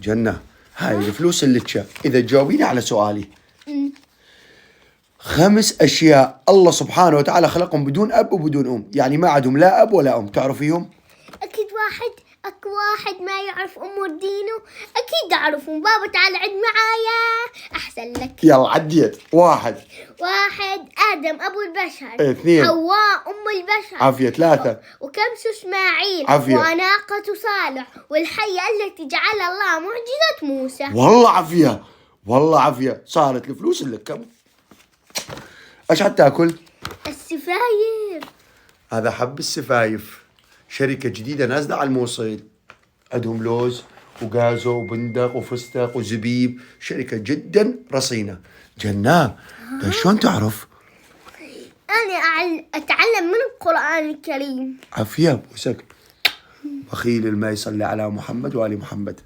جنة، هاي الفلوس اللي إذا تجاوبيني على سؤالي 5 أشياء الله سبحانه وتعالى خلقهم بدون أب وبدون أم، يعني ما عندهم لا أب ولا أم، تعرفيهم؟ أكيد أكو واحد ما يعرف أمور دينه. أكيد أعرفهم. بابا تعال عد معايا أحسن لك. يلا عديت. واحد آدم أبو البشر. 2 حواء أم البشر. عافية. 3 وكبش إسماعيل. عافية. وناقة صالح. والحية التي جعل الله معجزة موسى. والله عافية، والله عافية. صارت الفلوس اللي كم؟ ايش حتاكل؟ السفاير. هذا حب السفايف، شركة جديدة نازلة على الموصل، عندهم لوز وغازو وبندق وفستق وزبيب، شركة جدا رصينة. جنة، شلون تعرف؟ أنا أتعلم من القرآن الكريم. عافية بوسك. بخيل ما يصلي على محمد وآل محمد.